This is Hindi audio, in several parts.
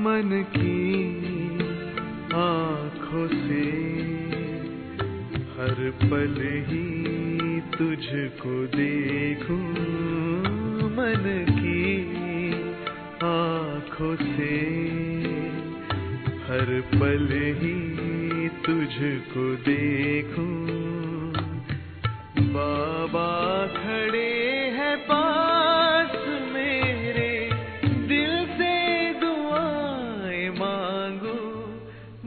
मन की आँखों से हर पल ही तुझको देखूं, मन की आँखों से हर पल ही तुझको देखूं। बाबा खड़े हैं पास मेरे, दिल से दुआएं मांगू।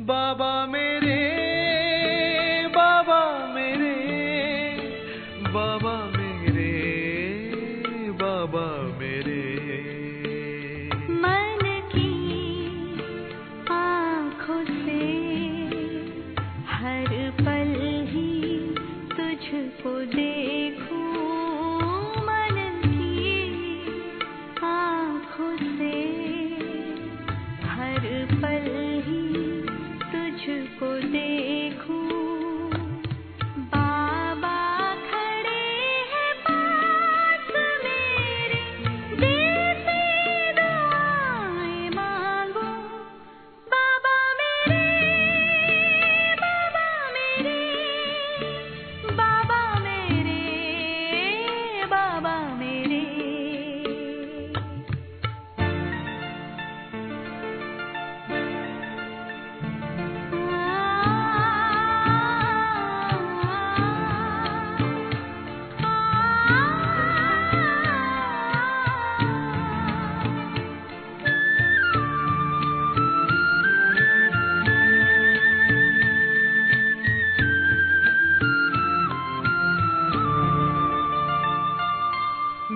बाबा मेरे, बाबा मेरे, बाबा मेरे, बाबा मेरे। मन की आँखों से हर पल ही तुझको देखूं, मन की आँखों से हर पल ही तुझको देखूं। बाबा खड़े हैं पास मेरे, दिल से दुआएं मांगू। बाबा मेरे, बाबा मेरे, बाबा मेरे, बाबा मेरे।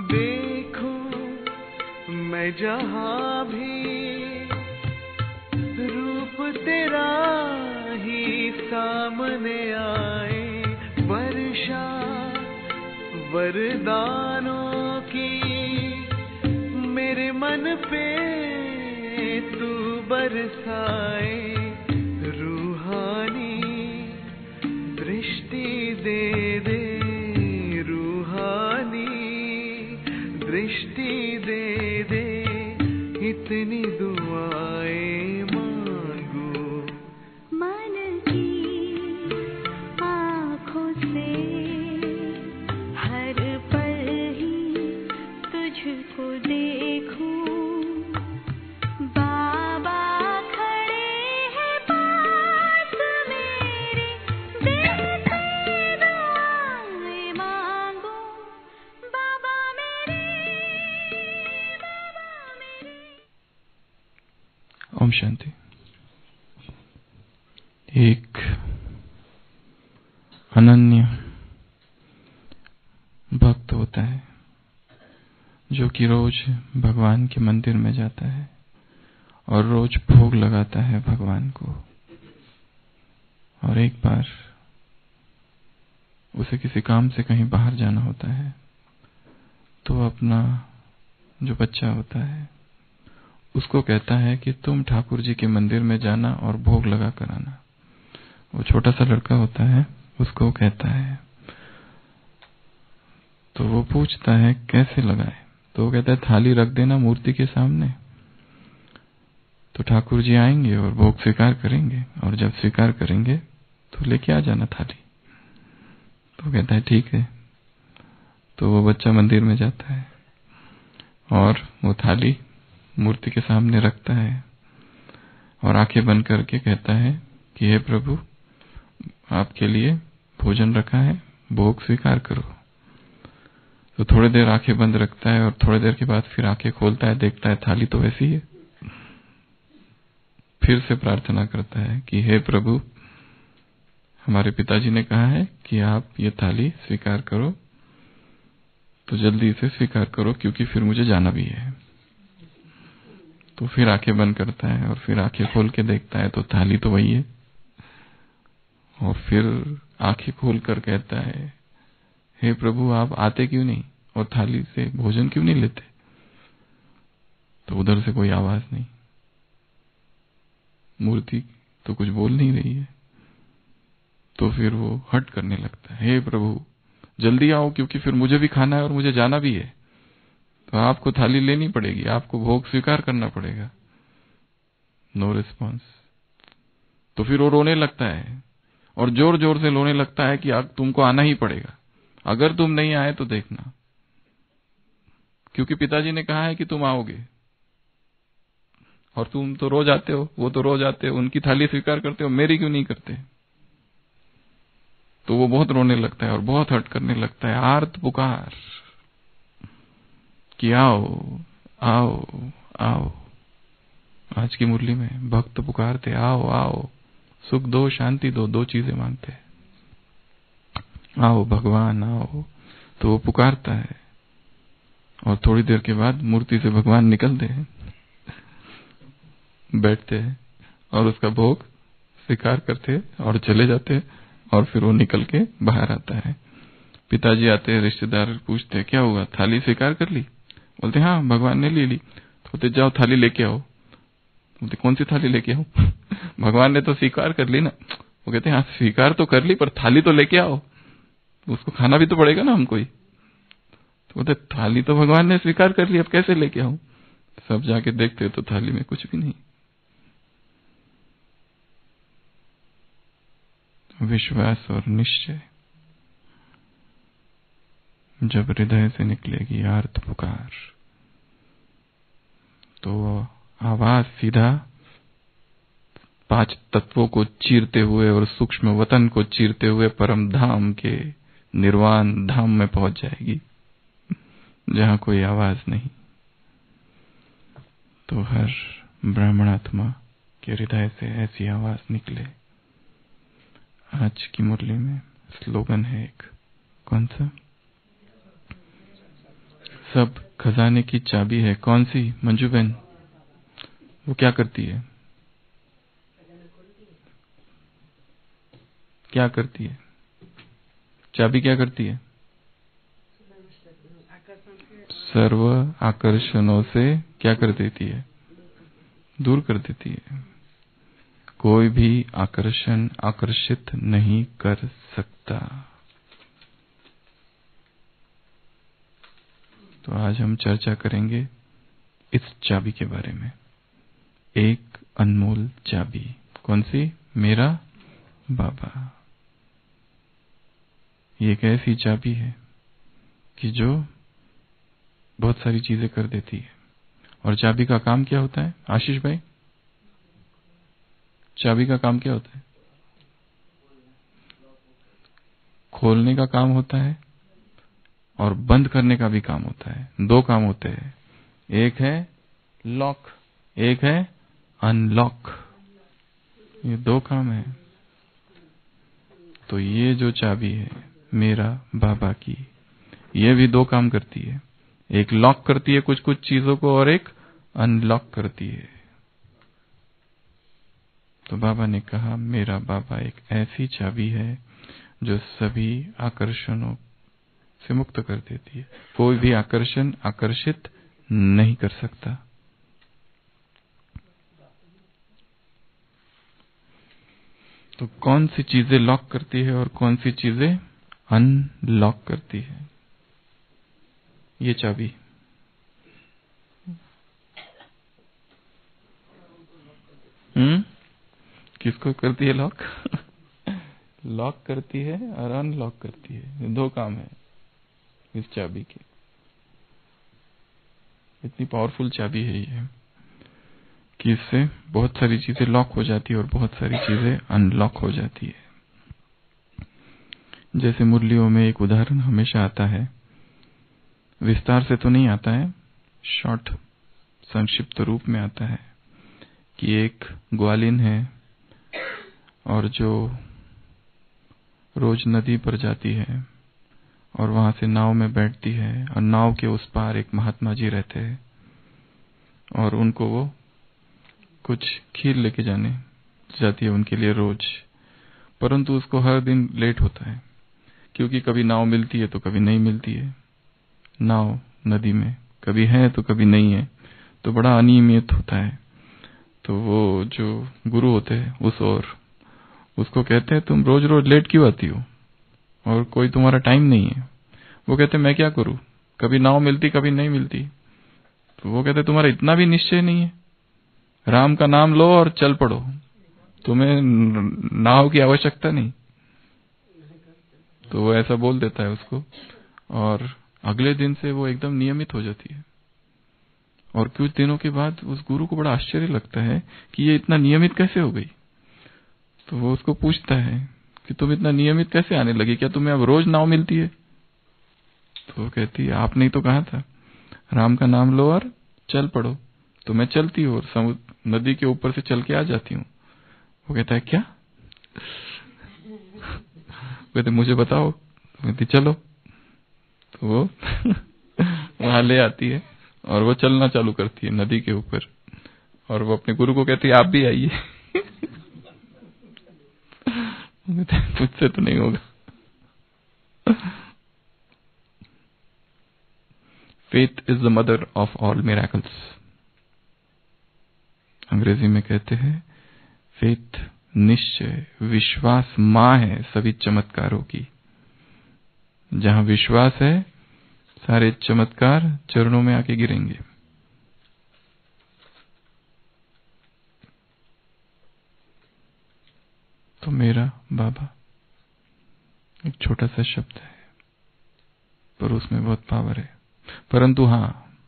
देखूं मैं जहाँ भी रूप तेरा ही सामने आए, वर्षा वरदानों की मेरे मन पे तू बरसाए। रूहानी दृष्टि दे दे, रूहानी दृष्टि दे दे, इतनी दुआएं मांगू। मन की आँखों से हर पल ही तुझको देखूं। बाबा खड़े हैं पास मेरे, दिल से दुआएं मांगू। बाबा मेरे, बाबा मेरे। ओम शांति। एक अनन्य भक्त होता है जो कि रोज भगवान के मंदिर में जाता है और रोज भोग लगाता है भगवान को। और एक बार उसे किसी काम से कहीं बाहर जाना होता है तो अपना जो बच्चा होता है उसको कहता है कि तुम ठाकुर जी के मंदिर में जाना और भोग लगा कर आना। वो छोटा सा लड़का होता है, उसको कहता है। तो वो पूछता है कैसे लगाए, तो वो कहता है थाली रख देना मूर्ति के सामने, तो ठाकुर जी आएंगे और भोग स्वीकार करेंगे, और जब स्वीकार करेंगे तो लेके आ जाना थाली। तो कहता है ठीक है। तो वो बच्चा मंदिर में जाता है और वो थाली मूर्ति के सामने रखता है और आंखें बंद करके कहता है कि हे प्रभु, आपके लिए भोजन रखा है, भोग स्वीकार करो। तो थोड़ी देर आंखें बंद रखता है और थोड़ी देर के बाद फिर आंखें खोलता है, देखता है थाली तो वैसी है। फिर से प्रार्थना करता है कि हे प्रभु, हमारे पिताजी ने कहा है कि आप ये थाली स्वीकार करो, तो जल्दी इसे स्वीकार करो क्योंकि फिर मुझे जाना भी है। तो फिर आंखें बंद करता है और फिर आंखें खोल के देखता है तो थाली तो वही है। और फिर आंखें खोल कर कहता है, हे प्रभु, आप आते क्यों नहीं और थाली से भोजन क्यों नहीं लेते? तो उधर से कोई आवाज नहीं, मूर्ति तो कुछ बोल नहीं रही है। तो फिर वो हट करने लगता है, हे प्रभु जल्दी आओ क्योंकि फिर मुझे भी खाना है और मुझे जाना भी है, तो आपको थाली लेनी पड़ेगी, आपको भोग स्वीकार करना पड़ेगा। No response. तो फिर वो रोने लगता है और जोर जोर से रोने लगता है कि अब तुमको आना ही पड़ेगा, अगर तुम नहीं आए तो देखना, क्योंकि पिताजी ने कहा है कि तुम आओगे और तुम तो रोज आते हो, वो तो रोज आते हो, उनकी थाली स्वीकार करते हो, मेरी क्यों नहीं करते। तो वो बहुत रोने लगता है और बहुत हर्ट करने लगता है, आर्त पुकार कि आओ आओ आओ। आज की मुरली में भक्त पुकारते आओ आओ, सुख दो शांति दो, दो चीजें मांगते हैं, आओ भगवान आओ। तो वो पुकारता है और थोड़ी देर के बाद मूर्ति से भगवान निकलते हैं, बैठते हैं और उसका भोग स्वीकार करते और चले जाते, और फिर वो निकल के बाहर आता है। पिताजी आते हैं, रिश्तेदार पूछते क्या हुआ, थाली स्वीकार कर ली? बोलते हाँ भगवान ने ले ली। तो बोलते जाओ थाली लेके आओ। बोलते कौन सी थाली लेके आओ? भगवान ने तो स्वीकार कर ली ना। वो कहते हाँ स्वीकार तो कर ली, पर थाली तो लेके आओ, उसको खाना भी तो पड़ेगा ना हमको ही। तो बोलते थाली तो भगवान ने स्वीकार कर ली, अब कैसे लेके आऊं? सब जाके देखते तो थाली में कुछ भी नहीं। विश्वास और निश्चय जब हृदय से निकलेगी आर्त पुकार, तो आवाज सीधा 5 तत्वों को चीरते हुए और सूक्ष्म वतन को चीरते हुए परम धाम के निर्वाण धाम में पहुंच जाएगी, जहां कोई आवाज नहीं। तो हर ब्राह्मणात्मा के हृदय से ऐसी आवाज निकले। आज की मुरली में स्लोगन है एक, कौन सा? सब खजाने की चाबी है। कौन सी मंजू बहन? वो क्या करती है? क्या करती है? चाबी क्या करती है? सर्व आकर्षणों से क्या कर देती है? दूर कर देती है। कोई भी आकर्षण आकर्षित नहीं कर सकता। तो आज हम चर्चा करेंगे इस चाबी के बारे में, एक अनमोल चाबी। कौन सी? मेरा बाबा। ये एक ऐसी चाबी है कि जो बहुत सारी चीजें कर देती है। और चाबी का काम क्या होता है आशीष भाई? चाबी का काम क्या होता है? खोलने का काम होता है और बंद करने का भी काम होता है। 2 काम होते हैं, एक है लॉक, एक है अनलॉक। ये 2 काम है। तो ये जो चाबी है मेरा बाबा की, ये भी 2 काम करती है। एक लॉक करती है कुछ कुछ चीजों को और एक अनलॉक करती है। तो बाबा ने कहा मेरा बाबा एक ऐसी चाबी है जो सभी आकर्षणों से मुक्त कर देती है। कोई भी आकर्षण आकर्षित नहीं कर सकता। तो कौन सी चीजें लॉक करती है और कौन सी चीजें अनलॉक करती है? ये चाबी किसको करती है लॉक? लॉक करती है और अनलॉक करती है। 2 काम है इस चाबी के। इतनी पावरफुल चाबी है ये कि इससे बहुत सारी चीजें लॉक हो जाती है और बहुत सारी चीजें अनलॉक हो जाती है। जैसे मुरलियों में एक उदाहरण हमेशा आता है, विस्तार से तो नहीं आता है, शॉर्ट संक्षिप्त रूप में आता है कि एक ग्वालिन है और जो रोज नदी पर जाती है और वहां से नाव में बैठती है, और नाव के उस पार एक महात्मा जी रहते हैं और उनको वो कुछ खीर लेके जाने जाती है उनके लिए रोज। परंतु उसको हर दिन लेट होता है, क्योंकि कभी नाव मिलती है तो कभी नहीं मिलती है। नाव नदी में कभी है तो कभी नहीं है, तो बड़ा अनियमित होता है। तो वो जो गुरु होते हैं उसको कहते हैं तुम रोज रोज लेट क्यों आती हो और कोई तुम्हारा टाइम नहीं है। वो कहते मैं क्या करूं, कभी नाव मिलती कभी नहीं मिलती। तो वो कहते तुम्हारा इतना भी निश्चय नहीं है, राम का नाम लो और चल पड़ो, तुम्हें नाव की आवश्यकता नहीं। तो वो ऐसा बोल देता है उसको, और अगले दिन से वो एकदम नियमित हो जाती है। और कुछ दिनों के बाद उस गुरु को बड़ा आश्चर्य लगता है कि ये इतना नियमित कैसे हो गई। तो वो उसको पूछता है कि तुम इतना नियमित कैसे आने लगी, क्या तुम्हें अब रोज नाव मिलती है? तो वो कहती है आपने ही तो कहा था राम का नाम लो और चल पड़ो, तो मैं चलती हूँ और नदी के ऊपर से चल के आ जाती हूँ। वो कहता है क्या? कहते मुझे बताओ। तो कहती चलो। तो वो वहां ले आती है और वो चलना चालू करती है नदी के ऊपर, और वो अपने गुरु को कहती है आप भी आइए। मुझसे तो नहीं होगा। Faith is the mother of all miracles. अंग्रेजी में कहते हैं फेथ, निश्चय, विश्वास मां है सभी चमत्कारों की। जहां विश्वास है सारे चमत्कार चरणों में आके गिरेंगे। तो मेरा बाबा एक छोटा सा शब्द है, पर उसमें बहुत पावर है। परंतु हाँ,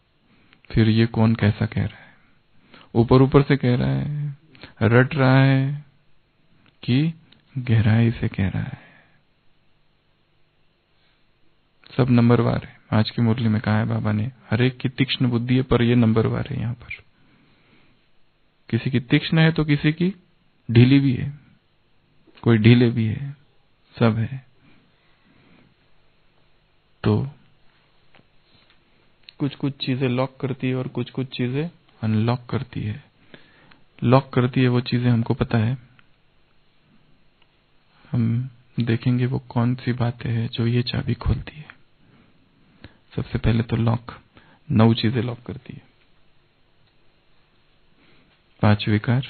फिर ये कौन कैसा कह रहा है? ऊपर ऊपर से कह रहा है, रट रहा है, कि गहराई से कह रहा है? सब नंबरवार है। आज की मुरली में कहा है बाबा ने, हर एक की तीक्ष्ण बुद्धि है, पर ये नंबरवार है। यहाँ पर किसी की तीक्ष्ण है तो किसी की ढीली भी है, कोई ढीले भी है, सब है। तो कुछ कुछ चीजें लॉक करती है और कुछ कुछ चीजें अनलॉक करती है। लॉक करती है वो चीजें हमको पता है, हम देखेंगे वो कौन सी बातें हैं जो ये चाबी खोलती है। सबसे पहले तो लॉक 9 चीजें लॉक करती है। 5 विकार,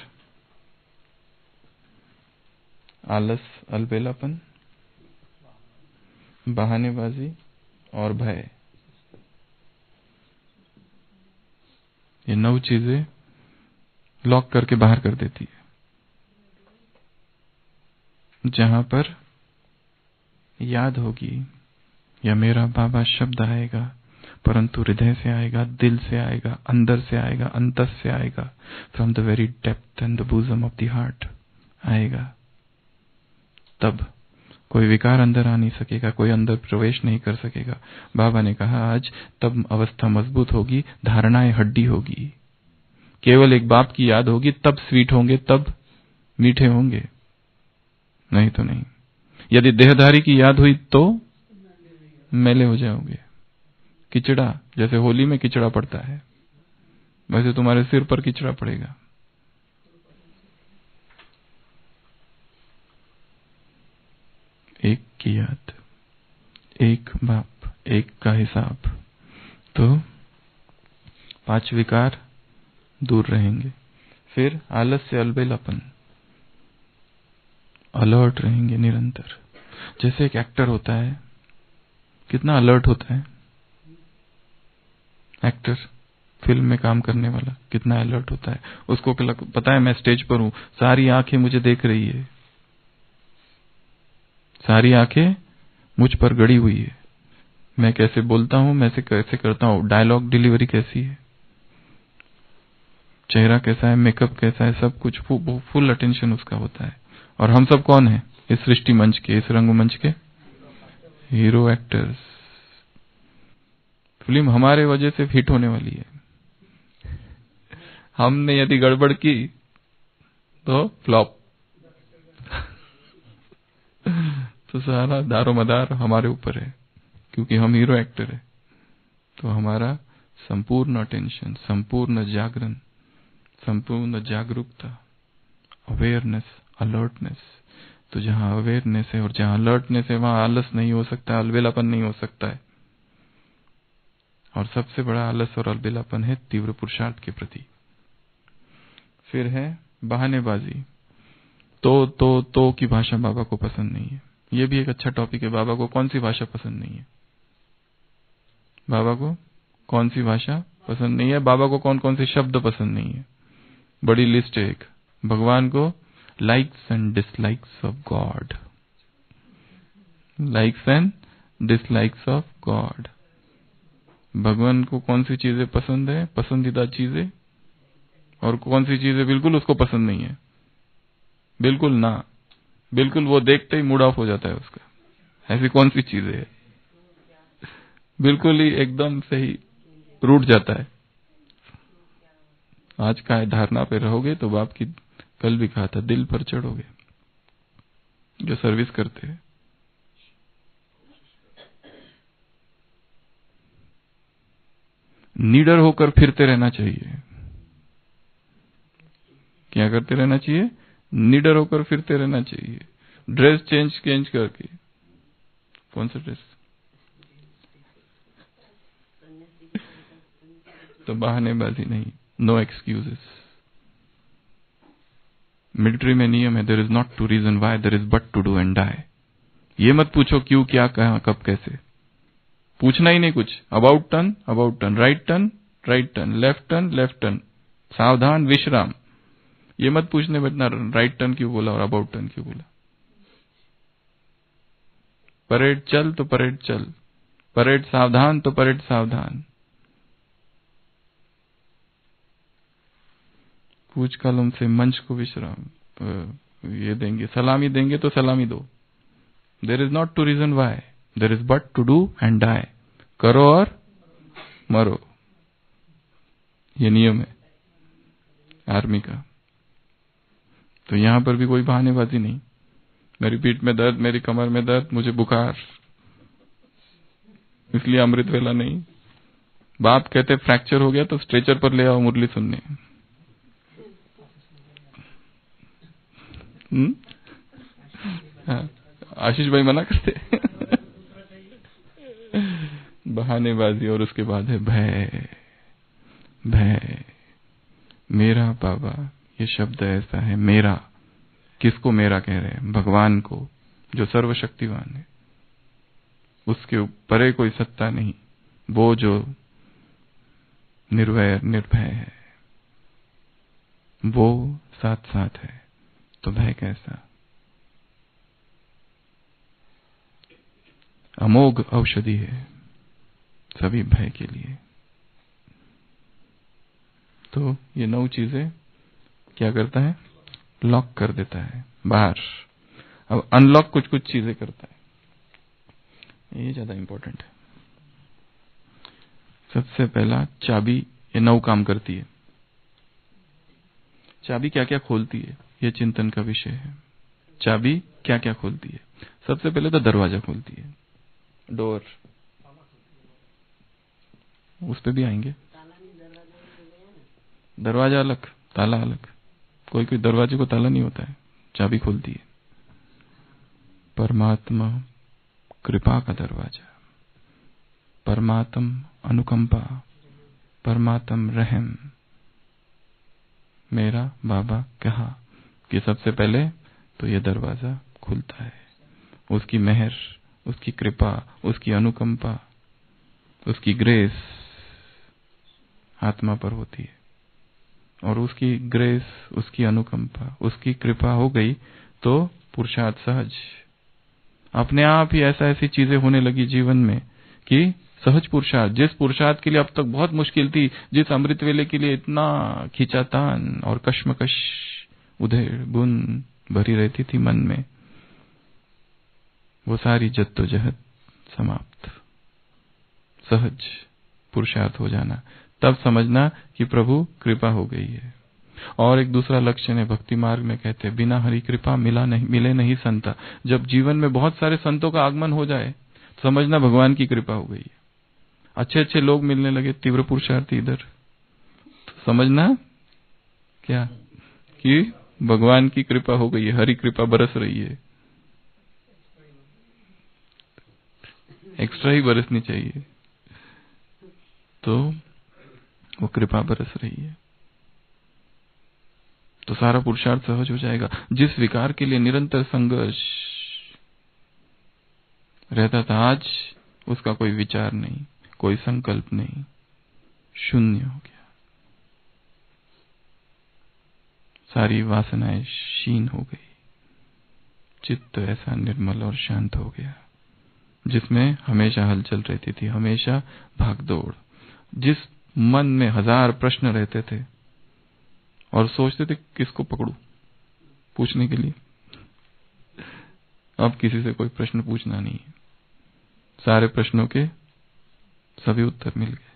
आलस, अलबेलापन, बहानेबाजी और भय। ये 9 चीजें लॉक करके बाहर कर देती है। जहां पर याद होगी या मेरा बाबा शब्द आएगा, परंतु हृदय से आएगा, दिल से आएगा, अंदर से आएगा, अंतस से आएगा, from the very depth and the bosom of the heart आएगा, तब कोई विकार अंदर आ नहीं सकेगा, कोई अंदर प्रवेश नहीं कर सकेगा। बाबा ने कहा आज तब अवस्था मजबूत होगी, धारणाएं हड्डी होगी। केवल एक बाप की याद होगी, तब स्वीट होंगे, तब मीठे होंगे, नहीं तो नहीं। यदि देहधारी की याद हुई तो मैले हो जाओगे। किचड़ा, जैसे होली में किचड़ा पड़ता है, वैसे तुम्हारे सिर पर किचड़ा पड़ेगा। एक की याद, एक बाप, एक का हिसाब, तो 5 विकार दूर रहेंगे। फिर आलस्य, अलबेलापन, अलर्ट रहेंगे निरंतर। जैसे एक एक्टर होता है, कितना अलर्ट होता है एक्टर, फिल्म में काम करने वाला कितना अलर्ट होता है। उसको पता है मैं स्टेज पर हूं, सारी आंखें मुझे देख रही है, सारी आंखें मुझ पर गड़ी हुई है। मैं कैसे बोलता हूं, मैं कैसे करता हूं, डायलॉग डिलीवरी कैसी है, चेहरा कैसा है, मेकअप कैसा है, सब कुछ फुल अटेंशन उसका होता है। और हम सब कौन है इस सृष्टि मंच के, इस रंगमंच के हीरो एक्टर्स। फिल्म हमारे वजह से हिट होने वाली है। हमने यदि गड़बड़ की तो फ्लॉप। तो सारा दारोमदार हमारे ऊपर है, क्योंकि हम हीरो एक्टर है। तो हमारा संपूर्ण अटेंशन, संपूर्ण जागरण, संपूर्ण जागरूकता, अवेयरनेस, अलर्टनेस। तो जहां अवेयरनेस है और जहां अलर्टनेस है, वहां आलस नहीं हो सकता, अलबेलापन नहीं हो सकता है। और सबसे बड़ा आलस और अलबेलापन है तीव्र पुरुषार्थ के प्रति। फिर है बहानेबाजी। तो की भाषा बाबा को पसंद नहीं है। ये भी एक अच्छा टॉपिक है। बाबा को कौन सी भाषा पसंद नहीं है? बाबा को कौन सी भाषा पसंद नहीं है? बाबा को कौन कौन से शब्द पसंद नहीं है? बड़ी लिस्ट है एक। भगवान को likes and dislikes of God, likes and dislikes of God. भगवान को कौन सी चीजें पसंद है, पसंदीदा चीजें, और कौन सी चीजें बिल्कुल उसको पसंद नहीं है, बिल्कुल ना, बिल्कुल वो देखते ही मूड ऑफ हो जाता है उसका। ऐसी कौन सी चीजें है, बिल्कुल ही एकदम से ही रूठ जाता है। आज का धारणा पे रहोगे तो बाप की कल भी कहा था, दिल पर चढ़ोगे। जो सर्विस करते हैं, निडर होकर फिरते रहना चाहिए। क्या करते रहना चाहिए? निडर होकर फिरते रहना चाहिए। ड्रेस चेंज करके। कौन सा ड्रेस? तो बहानेबाजी नहीं, नो एक्सक्यूजेस। मिलिट्री में नियम है, there is not to reason why, there is but to do and die. ये मत पूछो क्यों, क्या, कहां, कब, कैसे, पूछना ही नहीं कुछ। About turn, right turn, left turn, सावधान, विश्राम। ये मत पूछने बैठना राइट टर्न क्यों बोला और अबाउट टर्न क्यों बोला। परेड चल तो परेड चल, परेड सावधान तो परेड सावधान। पूछ कलम से मंच को विश्राम, ये देंगे, सलामी देंगे तो सलामी दो। There is not to reason why, there is but to do and die. करो और मरो, ये नियम है आर्मी का। तो यहां पर भी कोई बहानेबाजी नहीं। मेरी पीठ में दर्द, मेरी कमर में दर्द, मुझे बुखार, इसलिए अमृत वेला नहीं। बाप कहते फ्रैक्चर हो गया तो स्ट्रेचर पर ले आओ मुरली सुनने। हाँ, आशीष भाई मना करते। बहानेबाजी। और उसके बाद है भय। भय, मेरा बाबा, ये शब्द ऐसा है, मेरा। किसको मेरा कह रहे हैं? भगवान को, जो सर्वशक्तिवान है। उसके परे कोई सत्ता नहीं, वो जो निर्वैर निर्भय है, वो साथ साथ है। तो भय कैसा? अमोघ औषधि है सभी भय के लिए। तो ये 9 चीजें क्या करता है? लॉक कर देता है बाहर। अब अनलॉक कुछ कुछ चीजें करता है, ये ज्यादा इंपॉर्टेंट है। सबसे पहला, चाबी ये 9 काम करती है। चाबी क्या क्या खोलती है, ये चिंतन का विषय है। चाबी क्या क्या खोलती है? सबसे पहले तो दरवाजा खोलती है, डोर। उस पे भी आएंगे। दरवाजा अलग, ताला अलग। कोई कोई दरवाजे को ताला नहीं होता है, चाबी खोलती है। परमात्मा कृपा का दरवाजा, परमात्म अनुकंपा, परमात्म रहम। मेरा बाबा कहा कि सबसे पहले तो ये दरवाजा खुलता है। उसकी मेहर, उसकी कृपा, उसकी अनुकंपा, उसकी ग्रेस आत्मा पर होती है। और उसकी ग्रेस, उसकी अनुकंपा, उसकी कृपा हो गई तो पुरुषार्थ सहज। अपने आप ही ऐसी चीजें होने लगी जीवन में कि सहज पुरुषार्थ, जिस पुरुषार्थ के लिए अब तक बहुत मुश्किल थी, जिस अमृत वेले के लिए इतना खिंचातान और कश्मकश, उधेड़ बुन भरी रहती थी मन में, वो सारी जद्दोजहद समाप्त। सहज पुरुषार्थ हो जाना, तब समझना कि प्रभु कृपा हो गई है। और एक दूसरा लक्षण है भक्ति मार्ग में, कहते हैं बिना हरि कृपा मिले नहीं संता। जब जीवन में बहुत सारे संतों का आगमन हो जाए तो समझना भगवान की कृपा हो गई है। अच्छे अच्छे लोग मिलने लगे, तीव्र पुरुषार्थी इधर, तो समझना क्या कि भगवान की कृपा हो गई है, हरि कृपा बरस रही है। एक्स्ट्रा ही बरसनी चाहिए, तो वो कृपा बरस रही है। तो सारा पुरुषार्थ सहज हो जाएगा। जिस विकार के लिए निरंतर संघर्ष रहता था, आज उसका कोई विचार नहीं, कोई संकल्प नहीं, शून्य हो गया। सारी वासनाएं क्षीण हो गई, चित्त ऐसा निर्मल और शांत हो गया, जिसमें हमेशा हलचल रहती थी, हमेशा भागदौड़, जिस मन में 1000 प्रश्न रहते थे और सोचते थे किसको पकड़ूं पूछने के लिए, अब किसी से कोई प्रश्न पूछना नहीं है, सारे प्रश्नों के सभी उत्तर मिल गए।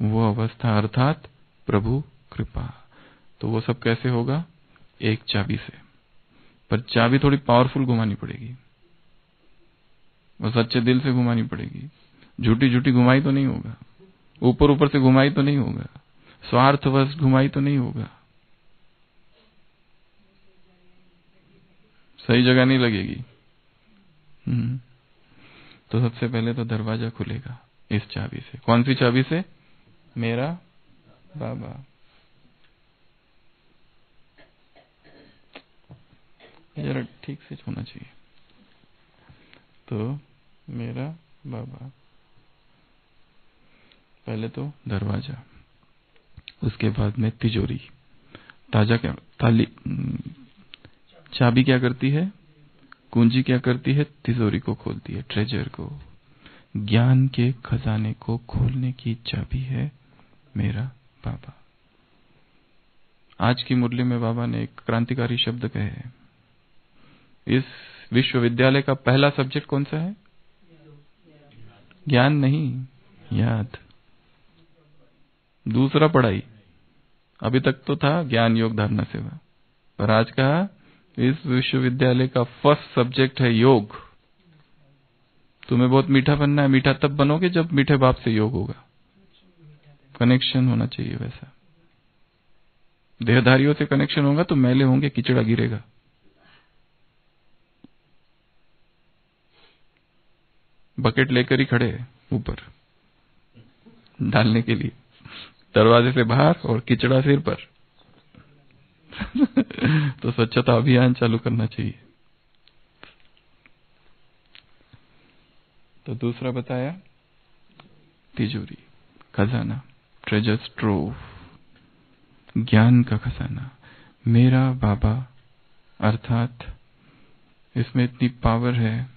वो अवस्था अर्थात प्रभु कृपा। तो वो सब कैसे होगा? एक चाबी से, पर चाबी थोड़ी पावरफुल घुमानी पड़ेगी और सच्चे दिल से घुमानी पड़ेगी। झूठी झूठी घुमाई तो नहीं होगा, ऊपर ऊपर से घुमाई तो नहीं होगा, स्वार्थवश घुमाई तो नहीं होगा, सही जगह नहीं लगेगी। तो सबसे पहले तो दरवाजा खुलेगा इस चाबी से। कौन सी चाबी से? मेरा बाबा। जरा ठीक से होना चाहिए। तो मेरा बाबा, पहले तो दरवाजा, उसके बाद में तिजोरी। चाबी क्या करती है? कुंजी क्या करती है? तिजोरी को खोलती है, ट्रेजर को, ज्ञान के खजाने को खोलने की चाबी है मेरा बाबा। आज की मुरली में बाबा ने एक क्रांतिकारी शब्द कहे हैं। इस विश्वविद्यालय का पहला सब्जेक्ट कौन सा है? ज्ञान नहीं, याद। दूसरा पढ़ाई। अभी तक तो था ज्ञान योग धारणा सेवा, पर आज कहा इस विश्वविद्यालय का फर्स्ट सब्जेक्ट है योग। तुम्हें बहुत मीठा बनना है, मीठा तब बनोगे जब मीठे बाप से योग होगा, कनेक्शन होना चाहिए वैसा। देहधारियों से कनेक्शन होगा तो मैले होंगे, कीचड़ा गिरेगा। बकेट लेकर ही खड़े हैं ऊपर डालने के लिए, दरवाजे से बाहर और कीचड़ा सिर पर। तो स्वच्छता अभियान चालू करना चाहिए। तो दूसरा बताया तिजोरी, खजाना, ट्रेजर ट्रोव, ज्ञान का खजाना मेरा बाबा। अर्थात इसमें इतनी पावर है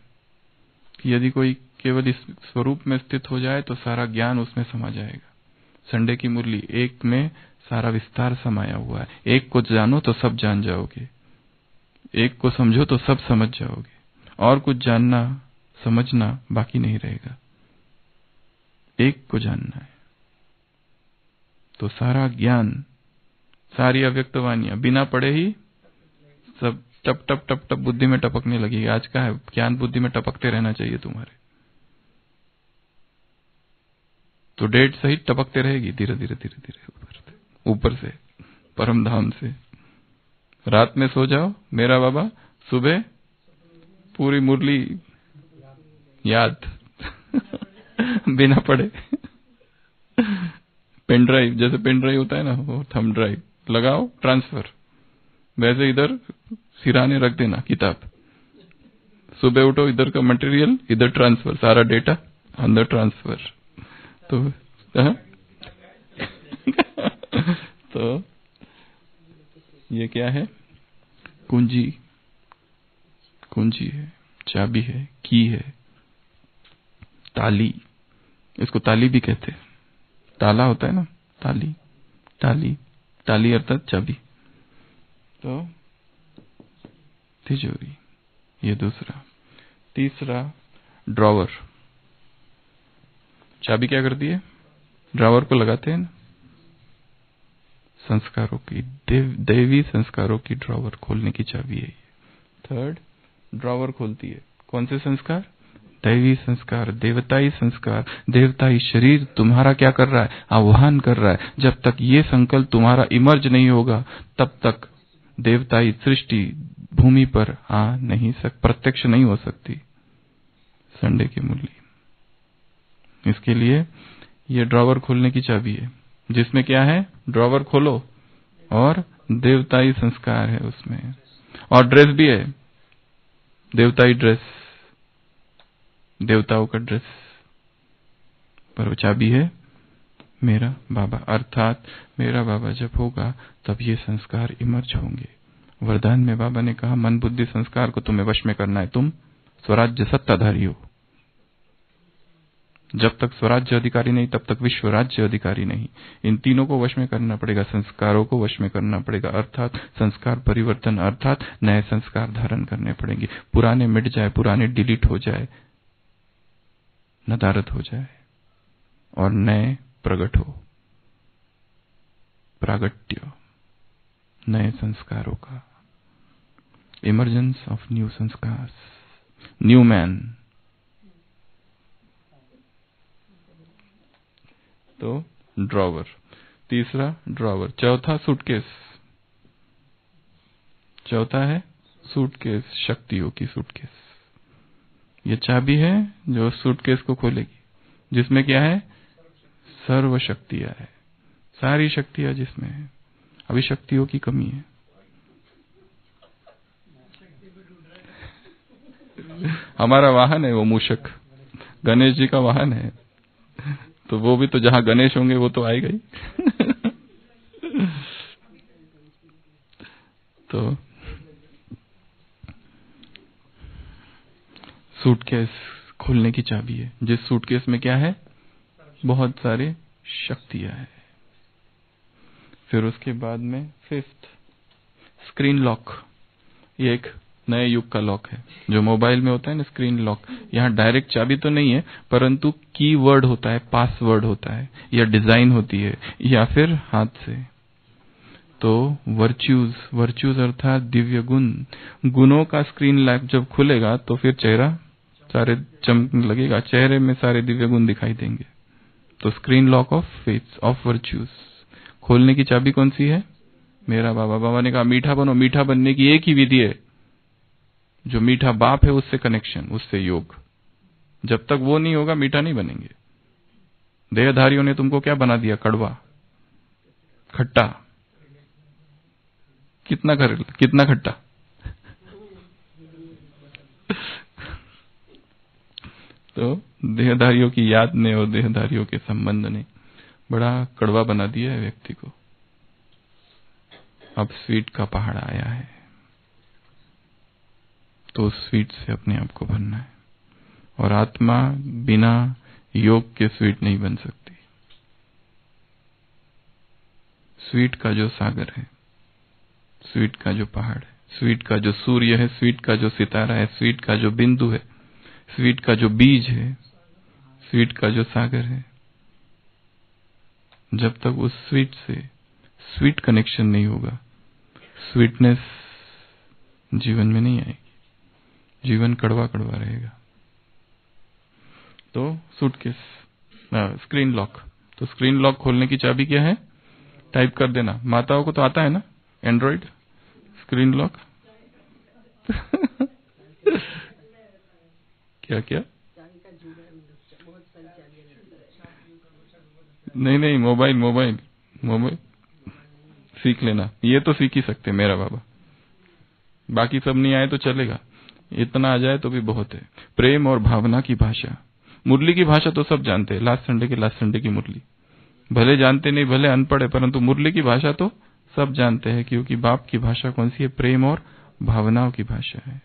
कि यदि कोई केवल इस स्वरूप में स्थित हो जाए तो सारा ज्ञान उसमें समा जाएगा। संडे की मुरली, एक में सारा विस्तार समाया हुआ है। एक को जानो तो सब जान जाओगे, एक को समझो तो सब समझ जाओगे, और कुछ जानना समझना बाकी नहीं रहेगा। एक को जानना है तो सारा ज्ञान, सारी अव्यक्तवाणियां बिना पढ़े ही सब टप टप टप टप बुद्धि में टपकने लगेगी। आज का है ज्ञान बुद्धि में टपकते रहना चाहिए तुम्हारे, तो डेट सहित टपकते रहेगी धीरे धीरे धीरे धीरे ऊपर से, परम धाम से। रात में सो जाओ मेरा बाबा, सुबह पूरी मुरली याद बिना पढ़े। पेन ड्राइव, जैसे पेन ड्राइव होता है ना, वो थंब ड्राइव लगाओ, ट्रांसफर, वैसे इधर सिराने रख देना किताब। सुबह उठो, इधर का मटेरियल इधर ट्रांसफर, सारा डेटा अंदर ट्रांसफर। तो ये क्या है? कुंजी, कुंजी है, चाबी है, की है। ताली, इसको ताली भी कहते हैं। ताला होता है ना, ताली, ताली, ताली अर्थात चाबी। तो तिजोरी, ये दूसरा। तीसरा ड्रॉवर। चाबी क्या करती है? ड्रॉवर को लगाते हैं ना, संस्कारों की, दैवी संस्कारों की ड्रॉवर खोलने की चाबी है ये। थर्ड, ड्रॉवर खोलती है कौन से संस्कार? दैवी संस्कार, देवताई संस्कार। देवताई शरीर तुम्हारा क्या कर रहा है? आह्वान कर रहा है। जब तक ये संकल्प तुम्हारा इमर्ज नहीं होगा तब तक देवताई सृष्टि भूमि पर आ नहीं प्रत्यक्ष नहीं हो सकती। संडे की मुरली, इसके लिए ये ड्रॉवर खोलने की चाबी है, जिसमें क्या है? ड्रॉवर खोलो और देवताई संस्कार है उसमें, और ड्रेस भी है, देवताई ड्रेस, देवताओं का ड्रेस, पर वो चाबी है मेरा बाबा, अर्थात मेरा बाबा जब होगा तब ये संस्कार इमर्ज होंगे। वरदान में बाबा ने कहा मन बुद्धि संस्कार को तुम्हें वश में करना है, तुम स्वराज्य सत्ताधारी हो। जब तक स्वराज्य अधिकारी नहीं तब तक विश्व राज्य अधिकारी नहीं। इन तीनों को वश में करना पड़ेगा, संस्कारों को वश में करना पड़ेगा, अर्थात संस्कार परिवर्तन, अर्थात नए संस्कार धारण करने पड़ेंगे। पुराने मिट जाए, पुराने डिलीट हो जाए, नदारद हो जाए और नए प्रकट हो, प्रागट्य नए संस्कारों का, इमर्जेंस ऑफ न्यू संस्कार, न्यू मैन। तो ड्रॉवर, तीसरा ड्रॉवर, चौथा सूटकेस, चौथा है सूटकेस, शक्तियों की सूटकेस। ये चाबी है जो सूटकेस को खोलेगी, जिसमें क्या है, सर्व शक्तियां है, सारी शक्तियां जिसमें है। अभी शक्तियों की कमी है। हमारा वाहन है वो मूषक, गणेश जी का वाहन है, तो वो भी तो जहां गणेश होंगे वो तो आएगा ही। तो सूटकेस खोलने की चाबी है, जिस सूटकेस में क्या है, बहुत सारे शक्तियां है। फिर उसके बाद में फिफ्थ, स्क्रीन लॉक। ये एक नए युग का लॉक है जो मोबाइल में होता है ना, स्क्रीन लॉक। यहाँ डायरेक्ट चाबी तो नहीं है, परंतु कीवर्ड होता है, पासवर्ड होता है, या डिजाइन होती है, या फिर हाथ से। तो वर्च्यूज, वर्च्यूज अर्थात दिव्य गुण, गुणों का स्क्रीन लॉक जब खुलेगा तो फिर चेहरा सारे चमकने लगेगा, चेहरे में सारे दिव्य गुण दिखाई देंगे। तो screen lock of faith, of virtues. खोलने की चाबी कौन सी है, मेरा बाबा। बाबा ने कहा मीठा बनो, मीठा बनने की एक ही विधि है, जो मीठा बाप है उससे कनेक्शन, उससे योग। जब तक वो नहीं होगा मीठा नहीं बनेंगे। देहधारियों ने तुमको क्या बना दिया, कड़वा, खट्टा। कितना खट्टा। तो देहधारियों की याद ने और देहधारियों के संबंध ने बड़ा कड़वा बना दिया है व्यक्ति को। अब स्वीट का पहाड़ आया है, तो स्वीट से अपने आप को भरना है। और आत्मा बिना योग के स्वीट नहीं बन सकती। स्वीट का जो सागर है, स्वीट का जो पहाड़ है, स्वीट का जो सूर्य है, स्वीट का जो सितारा है, स्वीट का जो बिंदु है, स्वीट का जो बीज है, स्वीट का जो सागर है, जब तक उस स्वीट से स्वीट कनेक्शन नहीं होगा, स्वीटनेस जीवन में नहीं आएगी, जीवन कड़वा कड़वा रहेगा। तो सूटकेस, स्क्रीन लॉक। तो स्क्रीन लॉक खोलने की चाबी क्या है, टाइप कर देना। माताओं को तो आता है ना एंड्रॉइड स्क्रीन लॉक। क्या क्या, नहीं, मोबाइल सीख लेना, ये तो सीख ही सकते मेरा बाबा। बाकी सब नहीं आए तो चलेगा, इतना आ जाए तो भी बहुत है। प्रेम और भावना की भाषा, मुरली की भाषा तो सब जानते हैं। लास्ट संडे की मुरली भले जानते नहीं, भले अनपढ़ है, परंतु मुरली की भाषा तो सब जानते हैं, क्योंकि बाप की भाषा कौन सी है, प्रेम और भावनाओं की भाषा है।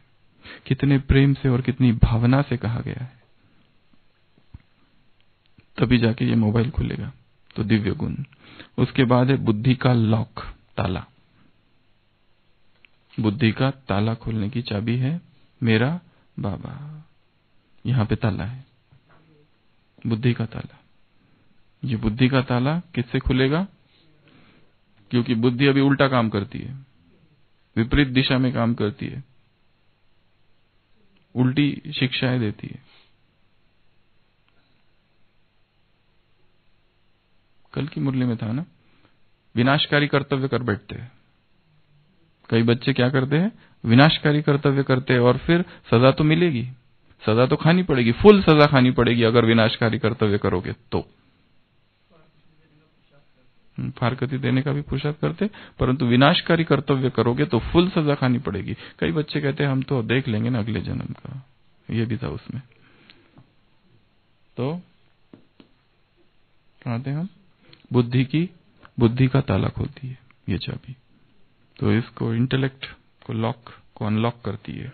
कितने प्रेम से और कितनी भावना से कहा गया है, तभी जाके ये मोबाइल खुलेगा। तो दिव्य गुण। उसके बाद है बुद्धि का लॉक, ताला। बुद्धि का ताला खोलने की चाबी है मेरा बाबा। यहां पे ताला है, बुद्धि का ताला। ये बुद्धि का ताला किससे खुलेगा, क्योंकि बुद्धि अभी उल्टा काम करती है, विपरीत दिशा में काम करती है, उल्टी शिक्षाएं देती है। कल की मुरली में था ना, विनाशकारी कर्तव्य कर बैठते हैं। कई बच्चे क्या करते हैं, विनाशकारी कर्तव्य करते हैं, और फिर सजा तो मिलेगी, सजा तो खानी पड़ेगी, फुल सजा खानी पड़ेगी अगर विनाशकारी कर्तव्य करोगे तो। फारकती देने का भी पुरुषार्थ करते, परंतु विनाशकारी कर्तव्य करोगे तो फुल सजा खानी पड़ेगी। कई बच्चे कहते हैं हम तो देख लेंगे ना अगले जन्म का, ये भी था उसमें। तो कहाँ थे हम, बुद्धि का ताला खोलती है ये चाबी। तो इसको इंटेलेक्ट को अनलॉक करती है।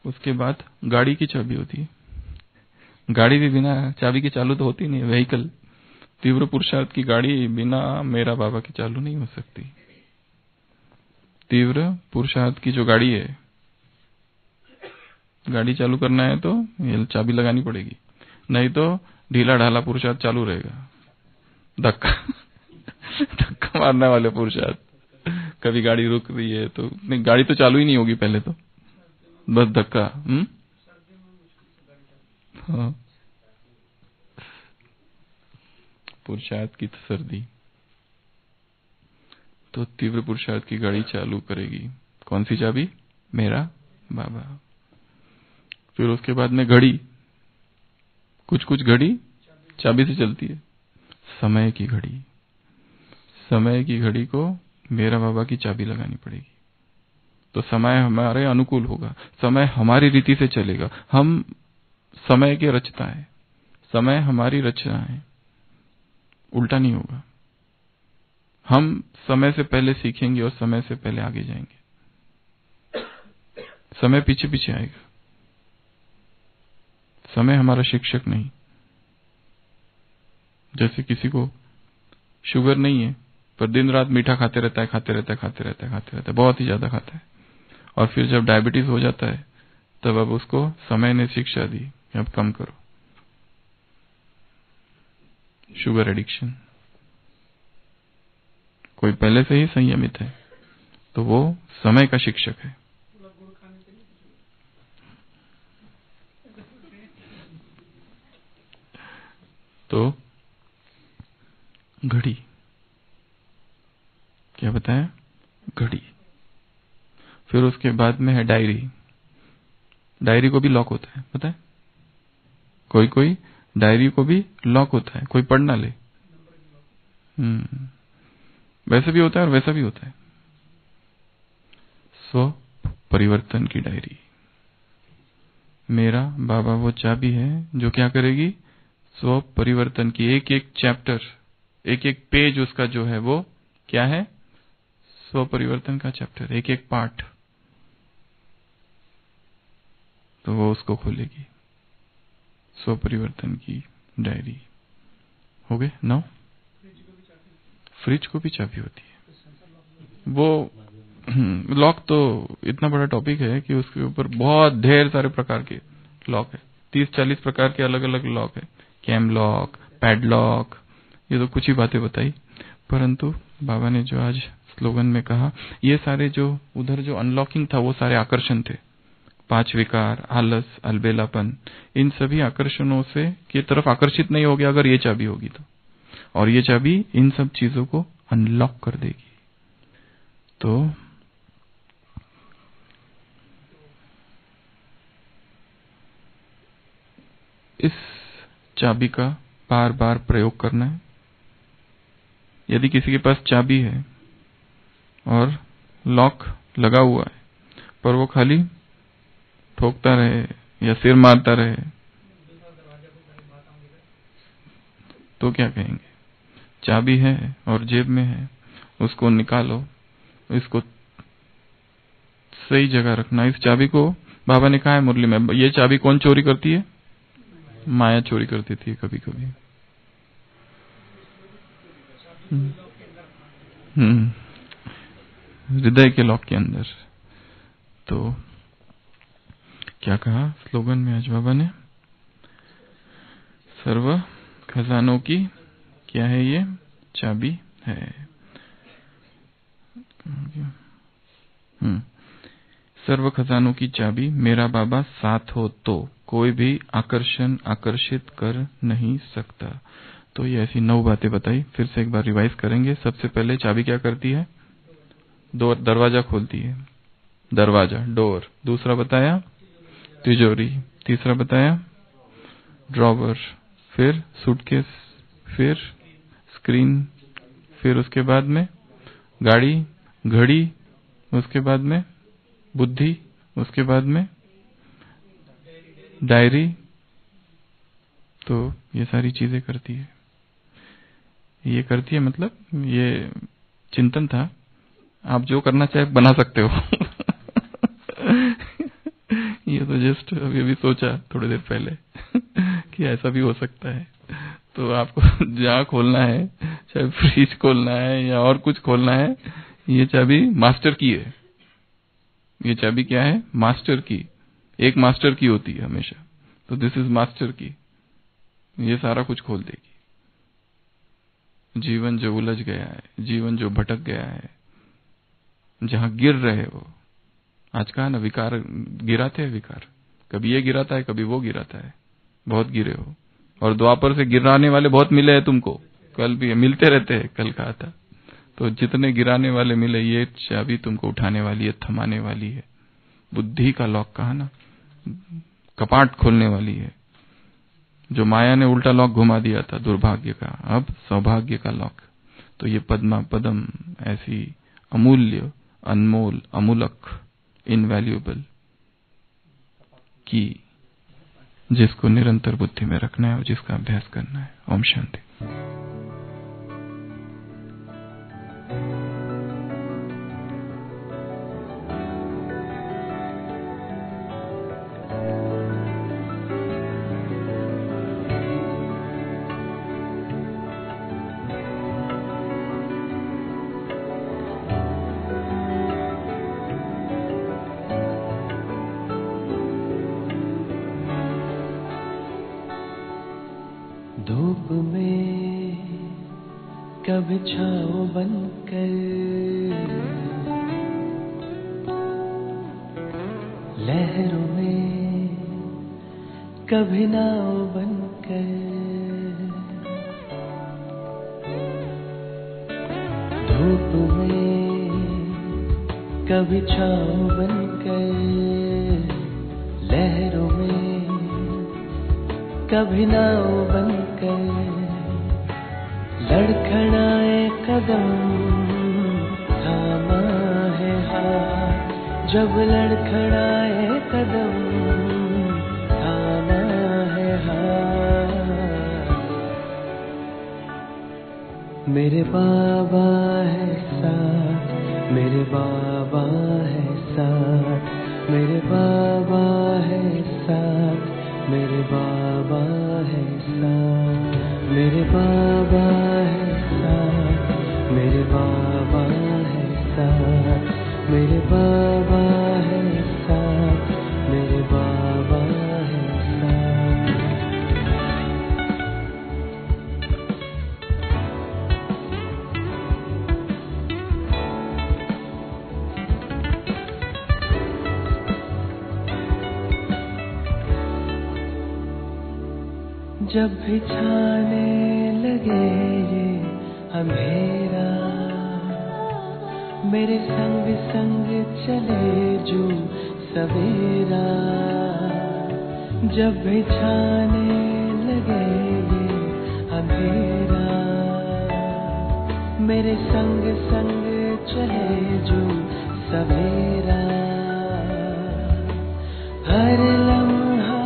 उसके बाद गाड़ी की चाबी होती है। गाड़ी भी बिना चाबी के चालू तो होती नहीं है। व्हीकल, तीव्र पुरुषार्थ की गाड़ी बिना मेरा बाबा की चालू नहीं हो सकती। तीव्र पुरुषार्थ की जो गाड़ी है, गाड़ी चालू करना है तो ये चाबी लगानी पड़ेगी, नहीं तो ढीला ढाला पुरुषार्थ चालू रहेगा। धक्का मारने वाले पुरुषार्थ, कभी गाड़ी रुक रही है तो नहीं, गाड़ी तो चालू ही नहीं होगी पहले तो, बस धक्का। हाँ, पुरुषार्थ की सर्दी। तो तीव्र पुरुषार्थ की गाड़ी चालू करेगी कौन सी चाबी? मेरा बाबा। फिर उसके बाद में घड़ी, कुछ घड़ी चाबी से चलती है। समय की घड़ी, समय की घड़ी को मेरा बाबा की चाबी लगानी पड़ेगी, तो समय हमारे अनुकूल होगा, समय हमारी रीति से चलेगा। हम समय के रचता है, समय हमारी रचना है, उल्टा नहीं होगा। हम समय से पहले सीखेंगे और समय से पहले आगे जाएंगे। समय पीछे पीछे आएगा, समय हमारा शिक्षक नहीं। जैसे किसी को शुगर नहीं है पर दिन रात मीठा खाते रहता है, बहुत ही ज्यादा खाता है, और फिर जब डायबिटीज हो जाता है तब अब उसको समय ने शिक्षा दी कि अब कम करो। Sugar addiction. कोई पहले से ही संयमित है तो वो समय का शिक्षक है। तो घड़ी, क्या बताया? घड़ी। फिर उसके बाद में है डायरी। डायरी को भी लॉक होता है, पता है? कोई डायरी को भी लॉक होता है, कोई पढ़ ना ले। वैसे भी होता है और वैसा भी होता है। स्व परिवर्तन की डायरी। मेरा बाबा वो चाबी है जो क्या करेगी? स्व परिवर्तन की एक एक चैप्टर, एक एक पेज उसका जो है वो क्या है? स्व परिवर्तन का चैप्टर, एक एक पार्ट, तो वो उसको खोलेगी। स्व परिवर्तन की डायरी। हो गए 9? फ्रिज को भी चाबी होती है। वो लॉक तो इतना बड़ा टॉपिक है कि उसके ऊपर बहुत ढेर सारे प्रकार के लॉक है। 30-40 प्रकार के अलग अलग लॉक है। कैम लॉक, पैडलॉक, ये तो कुछ ही बातें बताई, परंतु बाबा ने जो आज स्लोगन में कहा, ये सारे जो उधर जो अनलॉकिंग था वो सारे आकर्षण थे। 5 विकार, आलस, अलबेलापन, इन सभी आकर्षणों से की तरफ आकर्षित नहीं हो गया अगर ये चाबी होगी तो, और ये चाबी इन सब चीजों को अनलॉक कर देगी। तो इस चाबी का बार बार प्रयोग करना है। यदि किसी के पास चाबी है और लॉक लगा हुआ है पर वो खाली ठोकता रहे या सिर मारता रहे तो क्या कहेंगे? चाबी है और जेब में है, उसको निकालो, इसको सही जगह रखना। इस चाबी को बाबा ने कहा है मुरली में, ये चाबी कौन चोरी करती है? माया चोरी करती थी कभी कभी। हृदय के लॉक के अंदर। तो क्या कहा स्लोगन में आज बाबा ने? सर्व खजानों की क्या है? ये चाबी है। सर्व खजानों की चाबी मेरा बाबा साथ हो तो कोई भी आकर्षण आकर्षित कर नहीं सकता। तो ये ऐसी 9 बातें बताई, फिर से एक बार रिवाइज करेंगे। सबसे पहले चाबी क्या करती है? दरवाजा खोलती है, दरवाजा, डोर। दूसरा बताया तिजोरी, तीसरा बताया ड्रॉवर, फिर सूटकेस, फिर स्क्रीन, फिर उसके बाद में गाड़ी, घड़ी, उसके बाद में बुद्धि, उसके बाद में डायरी, तो ये सारी चीजें करती है। ये करती है मतलब ये चिंतन था, आप जो करना चाहे बना सकते हो। ये तो जस्ट अभी सोचा थोड़ी देर पहले कि ऐसा भी हो सकता है। तो आपको जहाँ खोलना है, चाहे फ्रिज खोलना है या और कुछ खोलना है, ये चाबी मास्टर की है। ये चाबी क्या है? मास्टर की। एक मास्टर की होती है हमेशा, तो दिस इज मास्टर की। ये सारा कुछ खोल देगी। जीवन जो उलझ गया है, जीवन जो भटक गया है, जहां गिर रहे हो, आज कहा ना विकार गिराते हैं, विकार कभी ये गिराता है कभी वो गिराता है, बहुत गिरे हो। और द्वापर से गिराने वाले बहुत मिले हैं तुमको, कल भी मिलते रहते हैं, कल कहा था। तो जितने गिराने वाले मिले, ये चाबी तुमको उठाने वाली है, थमाने वाली है। बुद्धि का लॉक कहा ना, कपाट खोलने वाली है। जो माया ने उल्टा लॉक घुमा दिया था दुर्भाग्य का, अब सौभाग्य का लॉक। तो ये पद्मा पदम ऐसी अमूल्य, अनमोल, अमूलक, इनवैल्यूएबल की, जिसको निरंतर बुद्धि में रखना है और जिसका अभ्यास करना है। ओम शांति। धूप में कभी छाँव बनकर, लहरों में कभी नाव बनकर, धूप में कभी छाँव बनकर, लहरों में कभी नाव बनकर, लड़खड़ाए कदम थामा है हाथ, जब लड़खड़ाए कदम थामा है हाथ। मेरे बाबा है साथ, मेरे बाबा है साथ, मेरे बाबा है साथ, मेरे बाबा है साथ, मेरे बाबा है साथ, मेरे बाबा है साथ, मेरे बाबा है साथ, मेरे बाबा है साथ। जब भी छाने लगे ये अंधेरा, मेरे संग संग चले जो सवेरा। जब भी छाने लगे ये अंधेरा, मेरे संग संग चले जो सवेरा। हर लम्हा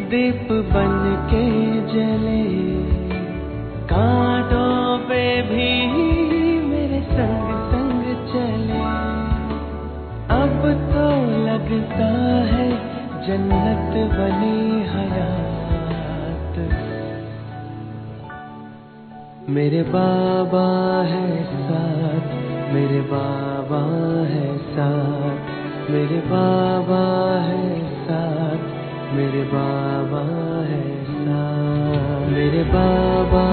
दीप बन के जले, कांटों पे भी मेरे संग संग चले। अब तो लगता है जन्नत बनी हयात। मेरे बाबा है साथ, मेरे बाबा है साथ, मेरे बाबा है साथ, मेरे बाबा है साथ, मेरे बाबा